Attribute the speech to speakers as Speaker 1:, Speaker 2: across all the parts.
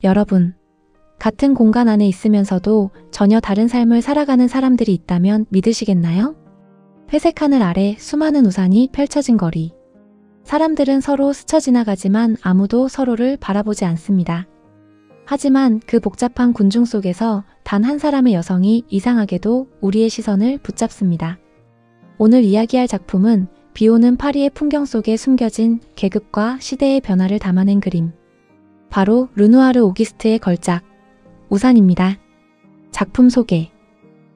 Speaker 1: 여러분, 같은 공간 안에 있으면서도 전혀 다른 삶을 살아가는 사람들이 있다면 믿으시겠나요? 회색 하늘 아래 수많은 우산이 펼쳐진 거리. 사람들은 서로 스쳐 지나가지만 아무도 서로를 바라보지 않습니다. 하지만 그 복잡한 군중 속에서 단 한 사람의 여성이 이상하게도 우리의 시선을 붙잡습니다. 오늘 이야기할 작품은 비오는 파리의 풍경 속에 숨겨진 계급과 시대의 변화를 담아낸 그림. 바로 르누아르 오기스트의 걸작, 우산입니다. 작품 소개.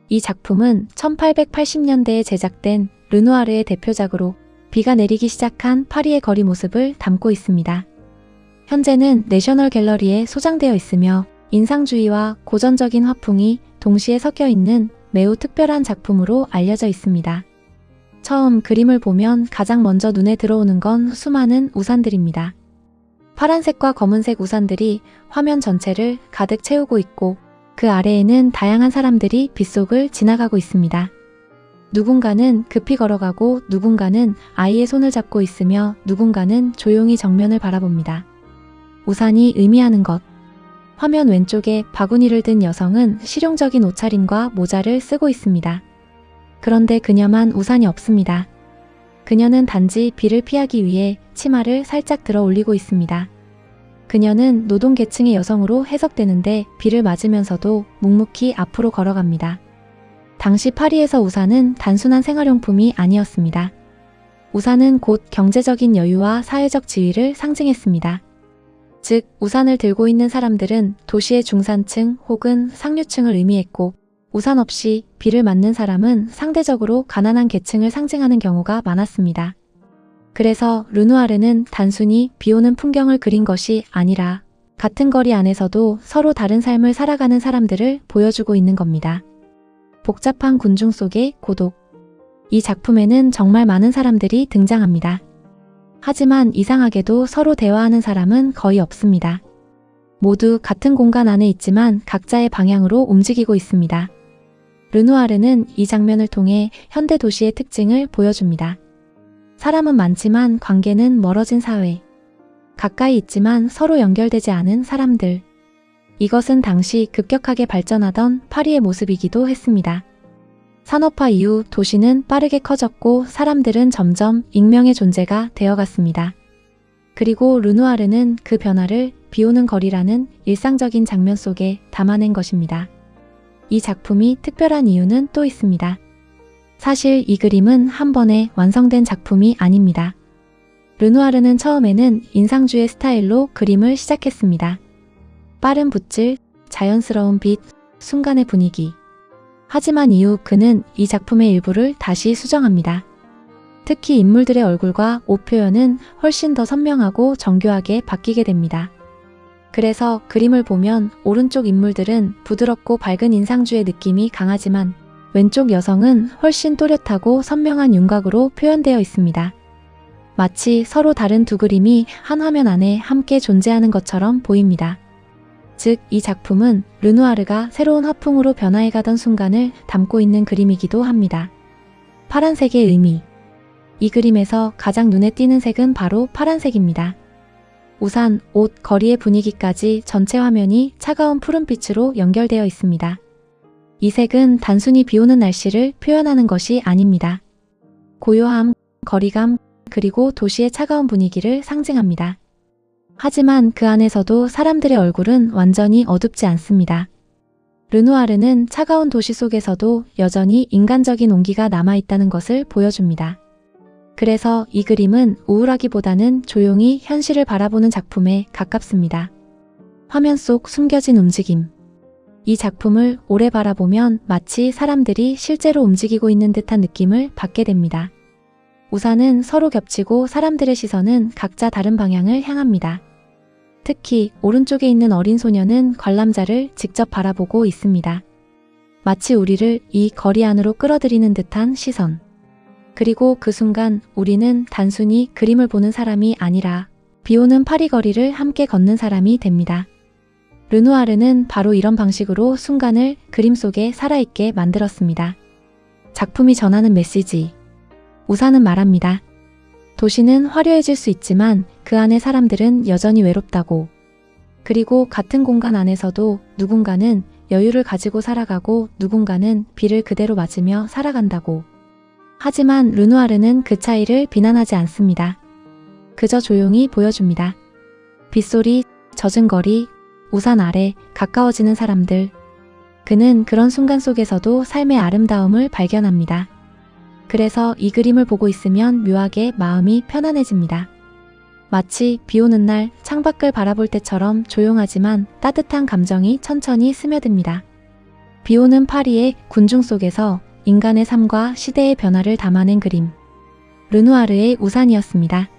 Speaker 1: 이 작품은 1880년대에 제작된 르누아르의 대표작으로 비가 내리기 시작한 파리의 거리 모습을 담고 있습니다. 현재는 내셔널 갤러리에 소장되어 있으며 인상주의와 고전적인 화풍이 동시에 섞여 있는 매우 특별한 작품으로 알려져 있습니다. 처음 그림을 보면 가장 먼저 눈에 들어오는 건 수많은 우산들입니다. 파란색과 검은색 우산들이 화면 전체를 가득 채우고 있고 그 아래에는 다양한 사람들이 빗속을 지나가고 있습니다. 누군가는 급히 걸어가고 누군가는 아이의 손을 잡고 있으며 누군가는 조용히 정면을 바라봅니다. 우산이 의미하는 것. 화면 왼쪽에 바구니를 든 여성은 실용적인 옷차림과 모자를 쓰고 있습니다. 그런데 그녀만 우산이 없습니다. 그녀는 단지 비를 피하기 위해 치마를 살짝 들어 올리고 있습니다. 그녀는 노동계층의 여성으로 해석되는데 비를 맞으면서도 묵묵히 앞으로 걸어갑니다. 당시 파리에서 우산은 단순한 생활용품이 아니었습니다. 우산은 곧 경제적인 여유와 사회적 지위를 상징했습니다. 즉, 우산을 들고 있는 사람들은 도시의 중산층 혹은 상류층을 의미했고 우산 없이 비를 맞는 사람은 상대적으로 가난한 계층을 상징하는 경우가 많았습니다. 그래서 르누아르는 단순히 비오는 풍경을 그린 것이 아니라 같은 거리 안에서도 서로 다른 삶을 살아가는 사람들을 보여주고 있는 겁니다. 복잡한 군중 속의 고독. 이 작품에는 정말 많은 사람들이 등장합니다. 하지만 이상하게도 서로 대화하는 사람은 거의 없습니다. 모두 같은 공간 안에 있지만 각자의 방향으로 움직이고 있습니다. 르누아르는 이 장면을 통해 현대 도시의 특징을 보여줍니다. 사람은 많지만 관계는 멀어진 사회. 가까이 있지만 서로 연결되지 않은 사람들. 이것은 당시 급격하게 발전하던 파리의 모습이기도 했습니다. 산업화 이후 도시는 빠르게 커졌고 사람들은 점점 익명의 존재가 되어갔습니다. 그리고 르누아르는 그 변화를 비오는 거리라는 일상적인 장면 속에 담아낸 것입니다. 이 작품이 특별한 이유는 또 있습니다. 사실 이 그림은 한 번에 완성된 작품이 아닙니다. 르누아르는 처음에는 인상주의 스타일로 그림을 시작했습니다. 빠른 붓질, 자연스러운 빛, 순간의 분위기. 하지만 이후 그는 이 작품의 일부를 다시 수정합니다. 특히 인물들의 얼굴과 옷 표현은 훨씬 더 선명하고 정교하게 바뀌게 됩니다. 그래서 그림을 보면 오른쪽 인물들은 부드럽고 밝은 인상주의 느낌이 강하지만 왼쪽 여성은 훨씬 또렷하고 선명한 윤곽으로 표현되어 있습니다. 마치 서로 다른 두 그림이 한 화면 안에 함께 존재하는 것처럼 보입니다. 즉, 이 작품은 르누아르가 새로운 화풍으로 변화해가던 순간을 담고 있는 그림이기도 합니다. 파란색의 의미. 이 그림에서 가장 눈에 띄는 색은 바로 파란색입니다. 우산, 옷, 거리의 분위기까지 전체 화면이 차가운 푸른빛으로 연결되어 있습니다. 이 색은 단순히 비오는 날씨를 표현하는 것이 아닙니다. 고요함, 거리감, 그리고 도시의 차가운 분위기를 상징합니다. 하지만 그 안에서도 사람들의 얼굴은 완전히 어둡지 않습니다. 르누아르는 차가운 도시 속에서도 여전히 인간적인 온기가 남아있다는 것을 보여줍니다. 그래서 이 그림은 우울하기보다는 조용히 현실을 바라보는 작품에 가깝습니다. 화면 속 숨겨진 움직임. 이 작품을 오래 바라보면 마치 사람들이 실제로 움직이고 있는 듯한 느낌을 받게 됩니다. 우산은 서로 겹치고 사람들의 시선은 각자 다른 방향을 향합니다. 특히 오른쪽에 있는 어린 소녀는 관람자를 직접 바라보고 있습니다. 마치 우리를 이 거리 안으로 끌어들이는 듯한 시선. 그리고 그 순간 우리는 단순히 그림을 보는 사람이 아니라 비오는 파리 거리를 함께 걷는 사람이 됩니다. 르누아르는 바로 이런 방식으로 순간을 그림 속에 살아있게 만들었습니다. 작품이 전하는 메시지. 우산은 말합니다. 도시는 화려해질 수 있지만 그 안의 사람들은 여전히 외롭다고. 그리고 같은 공간 안에서도 누군가는 여유를 가지고 살아가고 누군가는 비를 그대로 맞으며 살아간다고. 하지만 르누아르는 그 차이를 비난하지 않습니다. 그저 조용히 보여줍니다. 빗소리, 젖은 거리, 우산 아래 가까워지는 사람들. 그는 그런 순간 속에서도 삶의 아름다움을 발견합니다. 그래서 이 그림을 보고 있으면 묘하게 마음이 편안해집니다. 마치 비 오는 날 창밖을 바라볼 때처럼 조용하지만 따뜻한 감정이 천천히 스며듭니다. 비 오는 파리의 군중 속에서 인간의 삶과 시대의 변화를 담아낸 그림. 르누아르의 우산이었습니다.